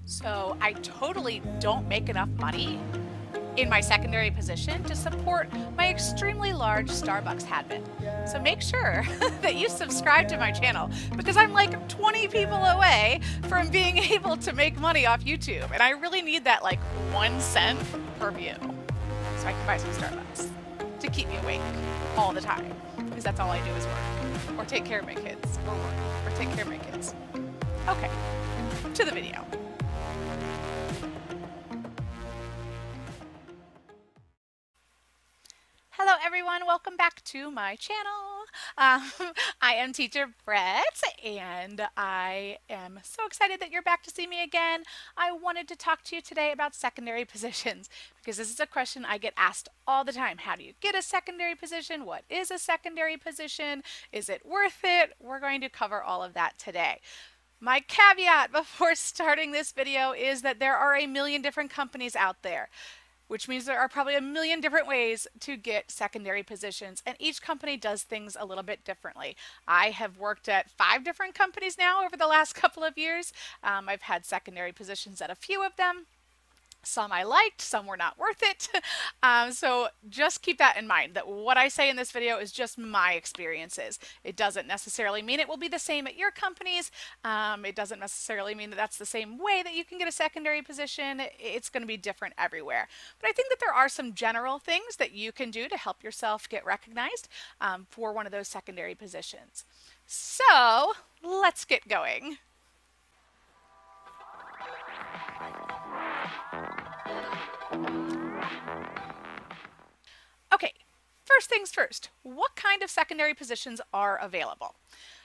So I totally don't make enough money in my secondary position to support my extremely large Starbucks habit. So make sure that you subscribe to my channel because I'm like 20 people away from being able to make money off YouTube. And I really need that like 1 cent per view so I can buy some Starbucks to keep me awake all the time because that's all I do is work or take care of my kids or work or take care of my kids. Okay, to the video. Hello everyone, welcome back to my channel. I am Teacher Brett and I am so excited that you're back to see me again. I wanted to talk to you today about secondary positions because this is a question I get asked all the time. How do you get a secondary position? What is a secondary position? Is it worth it? We're going to cover all of that today. My caveat before starting this video is that there are a million different companies out there, which means there are probably a million different ways to get secondary positions, and each company does things a little bit differently. I have worked at 5 different companies now over the last couple of years. I've had secondary positions at a few of them. Some I liked, some were not worth it. So just keep that in mind, that what I say in this video is just my experiences. It doesn't necessarily mean it will be the same at your companies. It doesn't necessarily mean that that's the same way that you can get a secondary position. It's going to be different everywhere. But I think that there are some general things that you can do to help yourself get recognized for one of those secondary positions. So let's get going. Okay, first things first, what kind of secondary positions are available?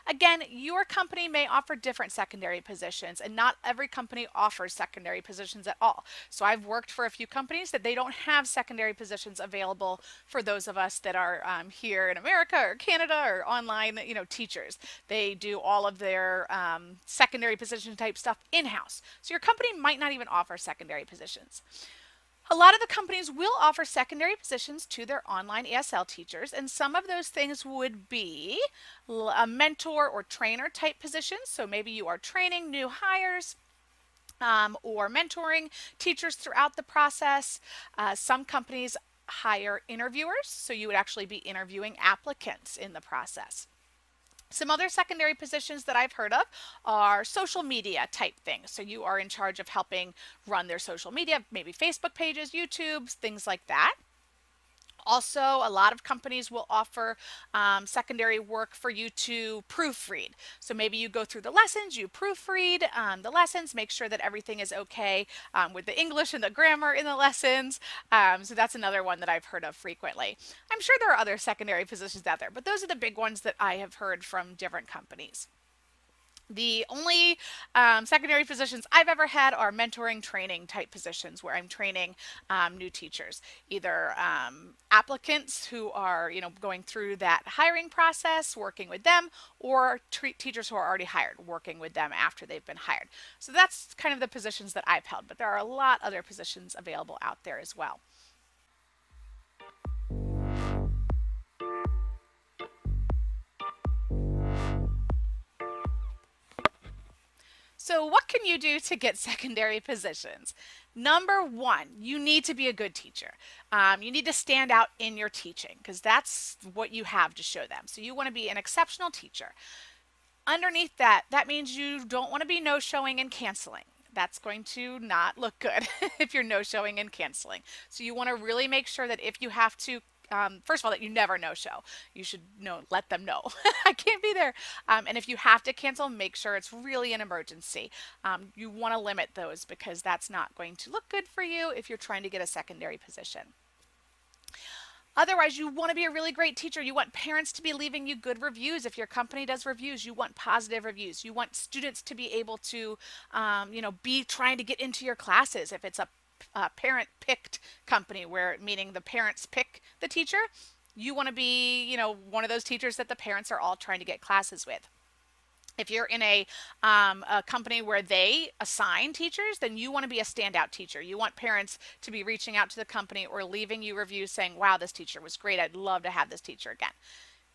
Again, your company may offer different secondary positions, and not every company offers secondary positions at all. So I've worked for a few companies that they don't have secondary positions available for those of us that are here in America or Canada or online, teachers. They do all of their secondary position type stuff in-house. So your company might not even offer secondary positions. A lot of the companies will offer secondary positions to their online ESL teachers, and some of those things would be a mentor or trainer type positions. So maybe you are training new hires or mentoring teachers throughout the process. Some companies hire interviewers, so you would actually be interviewing applicants in the process. Some other secondary positions that I've heard of are social media type things. So you are in charge of helping run their social media, maybe Facebook pages, YouTube, things like that. Also, a lot of companies will offer secondary work for you to proofread. So maybe you go through the lessons, you proofread the lessons, make sure that everything is okay with the English and the grammar in the lessons. So that's another one that I've heard of frequently. I'm sure there are other secondary positions out there, but those are the big ones that I have heard from different companies. The only secondary positions I've ever had are mentoring training type positions where I'm training new teachers, either applicants who are going through that hiring process, working with them, or teachers who are already hired, working with them after they've been hired. So that's kind of the positions that I've held, but there are a lot other positions available out there as well. So what can you do to get secondary positions? Number one, you need to be a good teacher. You need to stand out in your teaching because that's what you have to show them. So you want to be an exceptional teacher. Underneath that, that means you don't want to be no-showing and canceling. That's going to not look good if you're no-showing and canceling. So you want to really make sure that if you have to first of all, that you never no-show. You should let them know. I can't be there. And if you have to cancel, make sure it's really an emergency. You want to limit those because that's not going to look good for you if you're trying to get a secondary position. Otherwise, you want to be a really great teacher. You want parents to be leaving you good reviews. If your company does reviews, you want positive reviews. You want students to be able to, be trying to get into your classes. If it's a parent-picked company, meaning the parents pick the teacher, you want to be, one of those teachers that the parents are all trying to get classes with. If you're in a company where they assign teachers, then you want to be a standout teacher. You want parents to be reaching out to the company or leaving you reviews saying, wow, this teacher was great. I'd love to have this teacher again.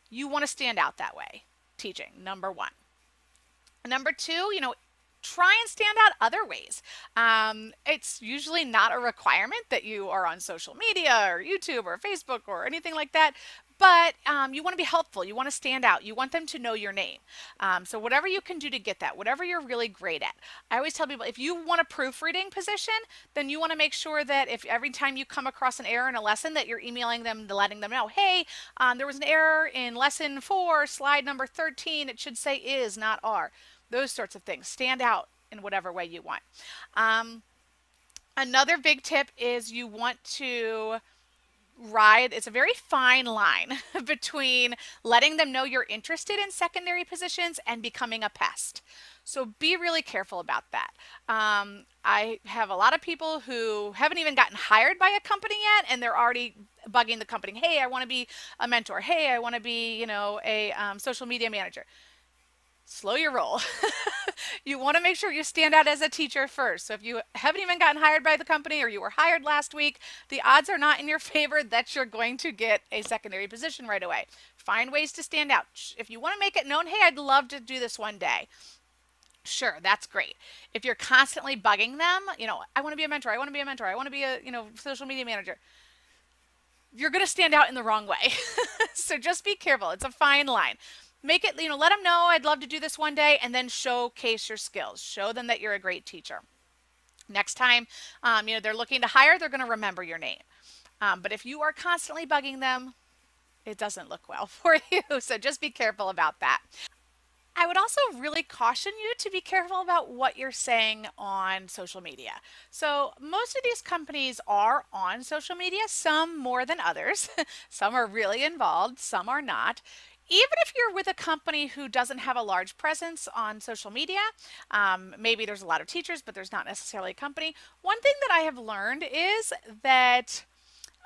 You want to stand out that way, teaching, number one. Number two, try and stand out other ways. It's usually not a requirement that you are on social media or YouTube or Facebook or anything like that. But you want to be helpful. You want to stand out. You want them to know your name. So whatever you can do to get that, whatever you're really great at. I always tell people, if you want a proofreading position, then you want to make sure that if every time you come across an error in a lesson, that you're emailing them, letting them know, hey, there was an error in lesson 4, slide number 13. It should say is, not are. Those sorts of things. Stand out in whatever way you want. Another big tip is you want to it's a very fine line between letting them know you're interested in secondary positions and becoming a pest. So be really careful about that. I have a lot of people who haven't even gotten hired by a company yet, and they're already bugging the company. Hey, I want to be a mentor. Hey, I want to be, a social media manager. Slow your roll. You want to make sure you stand out as a teacher first. So if you haven't even gotten hired by the company, or you were hired last week, the odds are not in your favor that you're going to get a secondary position right away. Find ways to stand out. If you want to make it known, hey, I'd love to do this one day. Sure, that's great. If you're constantly bugging them, I want to be a mentor, I want to be a mentor, I want to be a, social media manager, you're going to stand out in the wrong way. So just be careful. It's a fine line. Make it, let them know I'd love to do this one day, and then showcase your skills. Show them that you're a great teacher. Next time, they're looking to hire, they're going to remember your name. But if you are constantly bugging them, it doesn't look well for you. So just be careful about that. I would also really caution you to be careful about what you're saying on social media. So most of these companies are on social media, some more than others. Some are really involved, some are not. Even if you're with a company who doesn't have a large presence on social media, maybe there's a lot of teachers, but there's not necessarily a company. One thing that I have learned is that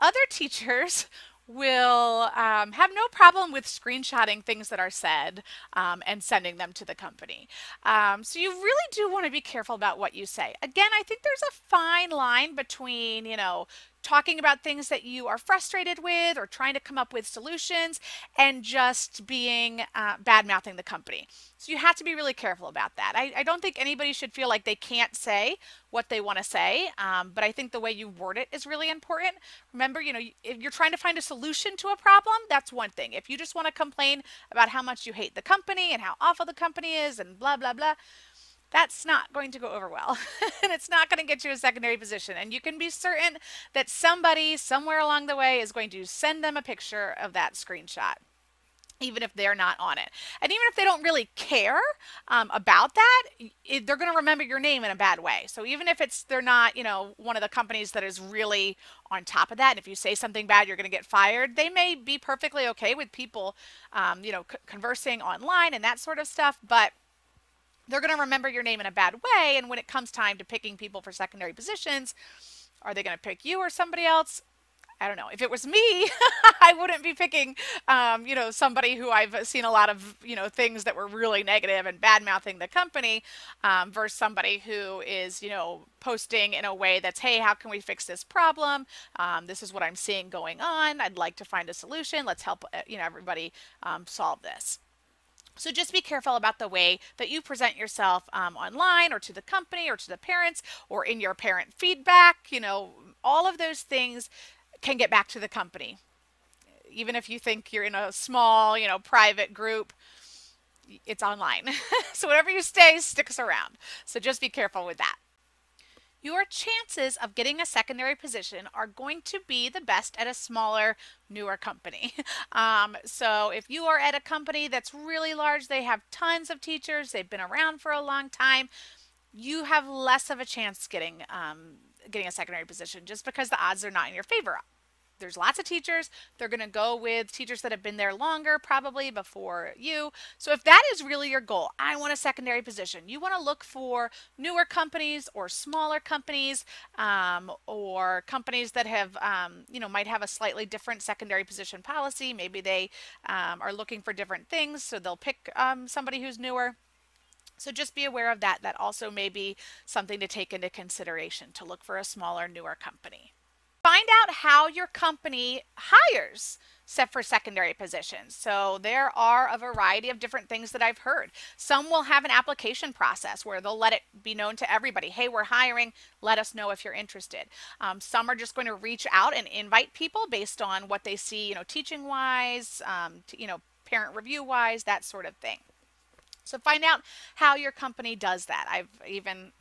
other teachers will have no problem with screenshotting things that are said and sending them to the company. So you really do want to be careful about what you say. Again, I think there's a fine line between, talking about things that you are frustrated with or trying to come up with solutions and just being bad-mouthing the company. So you have to be really careful about that. I don't think anybody should feel like they can't say what they want to say, but I think the way you word it is really important. Remember, if you're trying to find a solution to a problem, that's one thing. If you just want to complain about how much you hate the company and how awful the company is and blah, blah, blah, that's not going to go over well. And it's not going to get you a secondary position. And you can be certain that somebody somewhere along the way is going to send them a picture of that screenshot, even if they're not on it. And even if they don't really care about that, they're going to remember your name in a bad way. So even if they're not, one of the companies that is really on top of that, and if you say something bad, you're going to get fired, they may be perfectly okay with people, conversing online and that sort of stuff, but they're going to remember your name in a bad way. And when it comes time to picking people for secondary positions, are they going to pick you or somebody else? I don't know. If it was me, I wouldn't be picking, somebody who I've seen a lot of, things that were really negative and bad-mouthing the company versus somebody who is, posting in a way that's, hey, how can we fix this problem? This is what I'm seeing going on. I'd like to find a solution. Let's help, everybody solve this. So just be careful about the way that you present yourself online or to the company or to the parents or in your parent feedback. All of those things can get back to the company. Even if you think you're in a small, private group, it's online. So whatever you say sticks around. So just be careful with that. Your chances of getting a secondary position are going to be the best at a smaller, newer company. So if you are at a company that's really large, they have tons of teachers, they've been around for a long time, you have less of a chance getting a secondary position just because the odds are not in your favor. There's lots of teachers. They're going to go with teachers that have been there longer, probably before you. So if that is really your goal, I want a secondary position. You want to look for newer companies or smaller companies or companies that have, might have a slightly different secondary position policy. Maybe they are looking for different things, so they'll pick somebody who's newer. So just be aware of that. That also may be something to take into consideration, to look for a smaller, newer company. Find out how your company hires set for secondary positions. So there are a variety of different things that I've heard. Some will have an application process where they'll let it be known to everybody, hey, we're hiring, let us know if you're interested. Some are just going to reach out and invite people based on what they see, teaching wise, parent review wise, that sort of thing. So find out how your company does that. I've even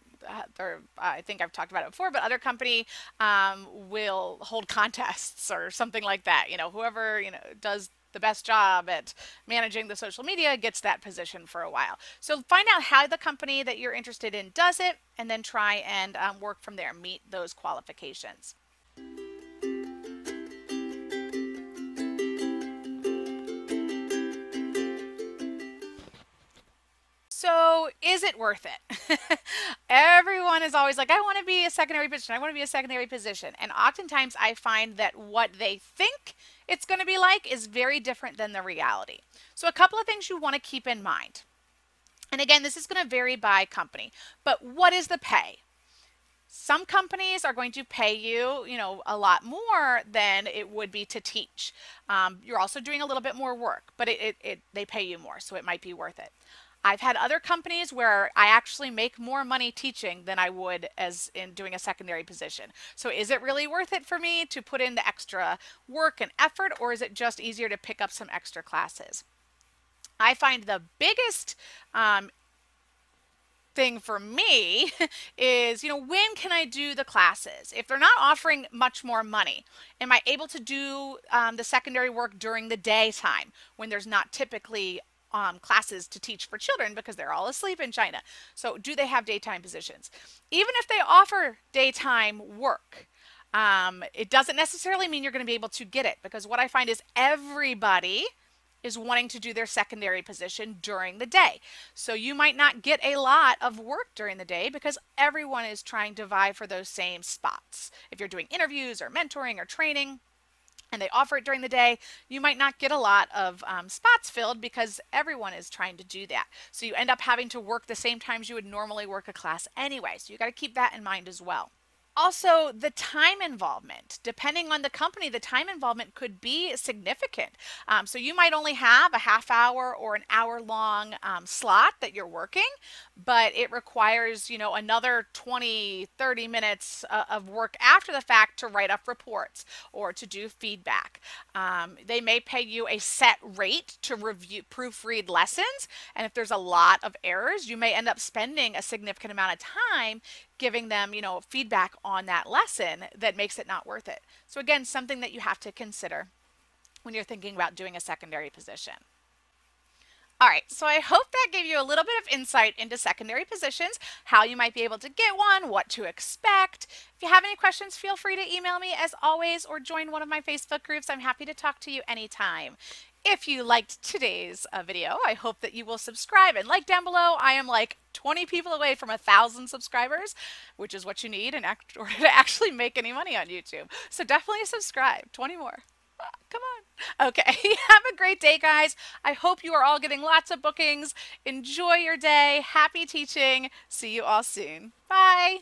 I think I've talked about it before, but other company will hold contests or something like that. Whoever does the best job at managing the social media gets that position for a while. So find out how the company that you're interested in does it, and then try and work from there, meet those qualifications. So is it worth it? Everyone is always like, I want to be a secondary position. I want to be a secondary position. And oftentimes I find that what they think it's going to be like is very different than the reality. So a couple of things you want to keep in mind. And again, this is going to vary by company, but what is the pay? Some companies are going to pay you, a lot more than it would be to teach. You're also doing a little bit more work, but they pay you more, so it might be worth it. I've had other companies where I actually make more money teaching than I would as in doing a secondary position. So is it really worth it for me to put in the extra work and effort, or is it just easier to pick up some extra classes? I find the biggest thing for me is, when can I do the classes? If they're not offering much more money, am I able to do the secondary work during the daytime when there's not typically classes to teach for children because they're all asleep in China? So do they have daytime positions? Even if they offer daytime work, it doesn't necessarily mean you're going to be able to get it, because what I find is everybody is wanting to do their secondary position during the day. So you might not get a lot of work during the day because everyone is trying to vie for those same spots. If you're doing interviews or mentoring or training and they offer it during the day, you might not get a lot of spots filled because everyone is trying to do that. So you end up having to work the same times you would normally work a class anyway. So you got to keep that in mind as well. Also, the time involvement. Depending on the company, the time involvement could be significant. So you might only have a half hour or an hour long slot that you're working, but it requires, another 20, 30 minutes of work after the fact to write up reports or to do feedback. They may pay you a set rate to proofread lessons, and if there's a lot of errors, you may end up spending a significant amount of time giving them, feedback on that lesson that makes it not worth it. So again, something that you have to consider when you're thinking about doing a secondary position. All right, so I hope that gave you a little bit of insight into secondary positions, how you might be able to get one, what to expect. If you have any questions, feel free to email me as always, or join one of my Facebook groups. I'm happy to talk to you anytime. If you liked today's video, I hope that you will subscribe and like down below. I am like 20 people away from 1,000 subscribers, which is what you need in order to actually make any money on YouTube. So definitely subscribe. 20 more. Come on. Okay. Have a great day, guys. I hope you are all getting lots of bookings. Enjoy your day. Happy teaching. See you all soon. Bye.